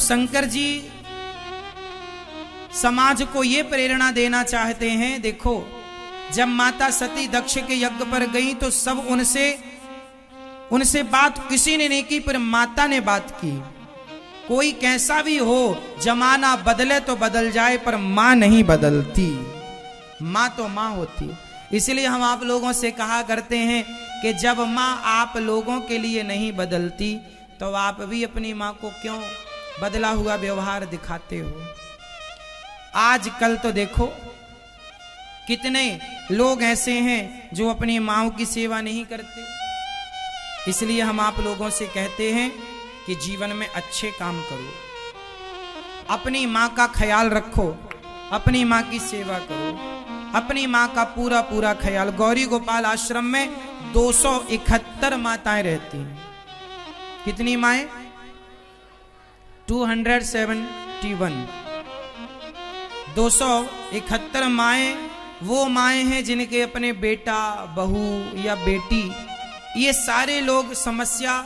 शंकर जी समाज को ये प्रेरणा देना चाहते हैं। देखो, जब माता सती दक्ष के यज्ञ पर गई तो सब उनसे बात किसी ने नहीं की, पर माता ने बात की। कोई कैसा भी हो, जमाना बदले तो बदल जाए, पर मां नहीं बदलती। मां तो मां होती। इसलिए हम आप लोगों से कहा करते हैं कि जब मां आप लोगों के लिए नहीं बदलती तो आप भी अपनी मां को क्यों बदला हुआ व्यवहार दिखाते हो। आजकल तो देखो कितने लोग ऐसे हैं जो अपनी मां की सेवा नहीं करते। इसलिए हम आप लोगों से कहते हैं कि जीवन में अच्छे काम करो, अपनी मां का ख्याल रखो, अपनी मां की सेवा करो, अपनी मां का पूरा पूरा ख्याल। गौरी गोपाल आश्रम में 271 माताएं रहती हैं। कितनी माएं? 271। 271 माएं वो माएं हैं जिनके अपने बेटा, बहू या बेटी, ये सारे लोग समस्या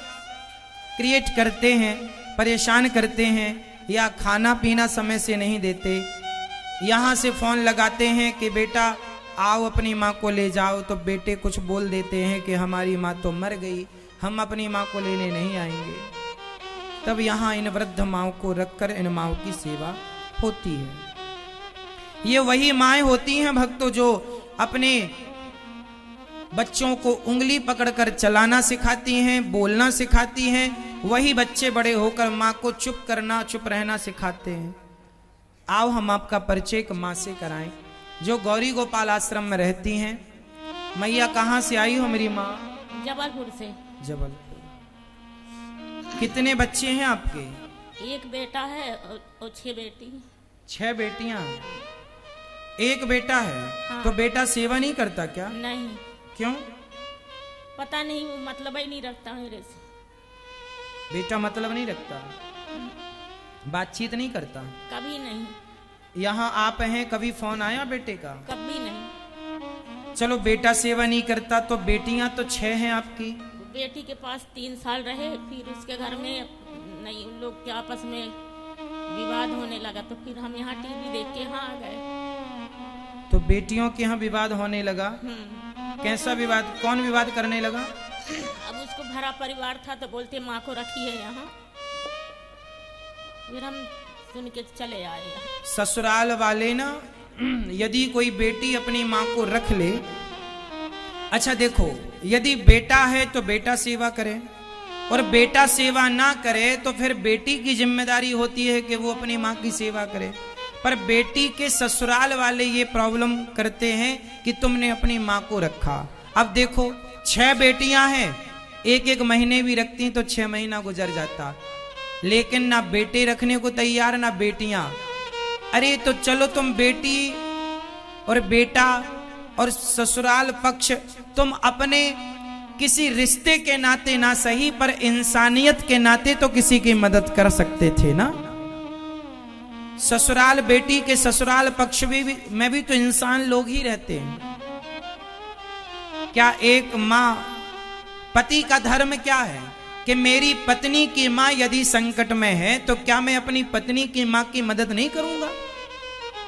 क्रिएट करते हैं, परेशान करते हैं, या खाना पीना समय से नहीं देते। यहाँ से फोन लगाते हैं कि बेटा आओ अपनी माँ को ले जाओ, तो बेटे कुछ बोल देते हैं कि हमारी माँ तो मर गई, हम अपनी माँ को लेने नहीं आएंगे। तब यहाँ इन वृद्ध माँओं को रखकर इन माँओं की सेवा होती है। ये वही माएँ होती हैं भक्तों जो अपने बच्चों को उंगली पकड़कर चलाना सिखाती हैं, बोलना सिखाती हैं। वही बच्चे बड़े होकर माँ को चुप करना, चुप रहना सिखाते हैं। आओ हम आपका परिचय एक माँ से कराएं जो गौरी गोपाल आश्रम में रहती हैं। मैया कहाँ से आई हो मेरी माँ? जबलपुर से। जबलपुर। कितने बच्चे हैं आपके? एक बेटा है और 6 बेटी। 6 बेटियां हैं, एक बेटा है। हाँ। तो बेटा सेवा नहीं करता क्या? नहीं। क्यों? पता नहीं, वो मतलब ही नहीं रखता मेरे से। बेटा मतलब नहीं रखता, बातचीत नहीं करता? कभी नहीं। यहाँ आप हैं, कभी फोन आया बेटे का? कभी नहीं। चलो बेटा सेवा नहीं करता, तो बेटियां तो 6 हैं आपकी। बेटी के पास 3 साल रहे, फिर उसके घर में नहीं, उन लोग के आपस में विवाद होने लगा, तो फिर हम यहाँ टीवी देख के यहाँ आ गए। तो बेटियों के यहाँ विवाद होने लगा? कैसा विवाद? कौन विवाद करने लगा? अब उसको भरा परिवार था तो बोलते माँ को रखी है यहाँ, फिर हम सुन के चले आए। ससुराल वाले ना, यदि कोई बेटी अपनी माँ को रख ले, अच्छा देखो, यदि बेटा है तो बेटा सेवा करे, और बेटा सेवा ना करे तो फिर बेटी की जिम्मेदारी होती है कि वो अपनी माँ की सेवा करे। पर बेटी के ससुराल वाले ये प्रॉब्लम करते हैं कि तुमने अपनी माँ को रखा। अब देखो 6 बेटियां हैं, एक महीने भी रखती तो 6 महीना गुजर जाता, लेकिन ना बेटे रखने को तैयार ना बेटियां। अरे तो चलो तुम बेटी और बेटा और ससुराल पक्ष तुम अपने किसी रिश्ते के नाते ना सही, पर इंसानियत के नाते तो किसी की मदद कर सकते थे ना। ससुराल बेटी के ससुराल पक्ष में भी तो इंसान लोग ही रहते हैं। क्या एक माँ, पति का धर्म क्या है कि मेरी पत्नी की माँ यदि संकट में है तो क्या मैं अपनी पत्नी की माँ की मदद नहीं करूंगा?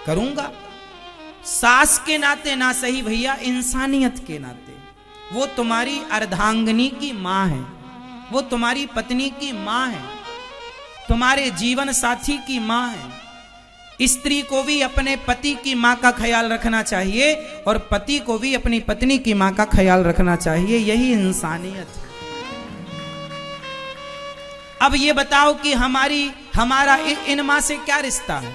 करूंगा। सास के नाते ना सही भैया, इंसानियत के नाते। वो तुम्हारी अर्धांगिनी की माँ है, वो तुम्हारी पत्नी की माँ है, तुम्हारे जीवन साथी की माँ है। स्त्री को भी अपने पति की माँ का ख्याल रखना चाहिए और पति को भी अपनी पत्नी की माँ का ख्याल रखना चाहिए। यही इंसानियत है। अब ये बताओ कि हमारा इन माँ से क्या रिश्ता है?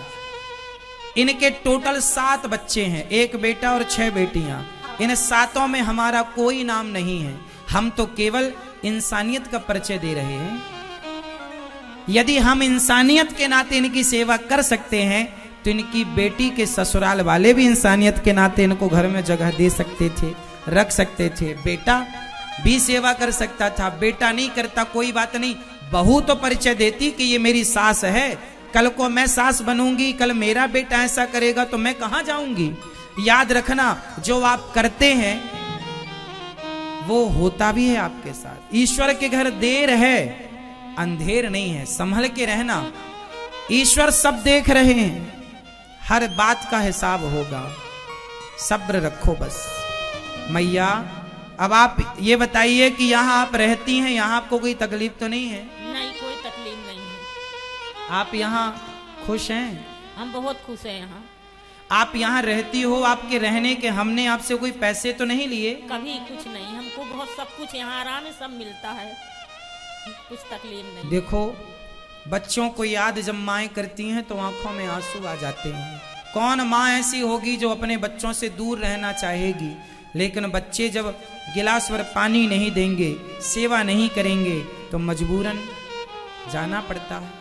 इनके टोटल 7 बच्चे हैं, एक बेटा और 6 बेटियां। इन 7 में हमारा कोई नाम नहीं है। हम तो केवल इंसानियत का परिचय दे रहे हैं। यदि हम इंसानियत के नाते इनकी सेवा कर सकते हैं तो इनकी बेटी के ससुराल वाले भी इंसानियत के नाते इनको घर में जगह दे सकते थे, रख सकते थे। बेटा भी सेवा कर सकता था, बेटा नहीं करता कोई बात नहीं, बहू तो परिचय देती कि ये मेरी सास है, कल को मैं सास बनूंगी, कल मेरा बेटा ऐसा करेगा तो मैं कहां जाऊंगी। याद रखना, जो आप करते हैं वो होता भी है आपके साथ। ईश्वर के घर देर है, अंधेर नहीं है, संभल के रहना। ईश्वर सब देख रहे हैं, हर बात का हिसाब होगा, सब्र रखो बस। मैया अब आप ये बताइए कि यहाँ आप रहती हैं, यहाँ आपको कोई तकलीफ तो नहीं है? नहीं, कोई तकलीफ नहीं है। आप यहाँ खुश हैं? हम बहुत खुश हैं यहाँ। आप यहाँ रहती हो, आपके रहने के हमने आपसे कोई पैसे तो नहीं लिए? कभी कुछ नहीं, हमको बहुत सब कुछ यहाँ आराम से सब मिलता है, कुछ तकलीफ नहीं। देखो बच्चों को याद जब माएँ करती हैं तो आंखों में आंसू आ जाते हैं। कौन माँ ऐसी होगी जो अपने बच्चों से दूर रहना चाहेगी, लेकिन बच्चे जब गिलास भर पानी नहीं देंगे, सेवा नहीं करेंगे तो मजबूरन जाना पड़ता है।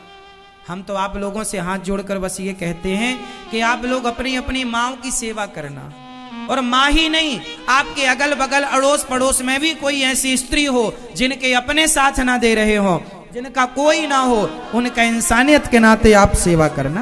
हम तो आप लोगों से हाथ जोड़कर बस ये कहते हैं कि आप लोग अपनी अपनी माँओं की सेवा करना, और माँ ही नहीं, आपके अगल बगल अड़ोस पड़ोस में भी कोई ऐसी स्त्री हो जिनके अपने साथ ना दे रहे हो, जिनका कोई ना हो, उनका इंसानियत के नाते आप सेवा करना।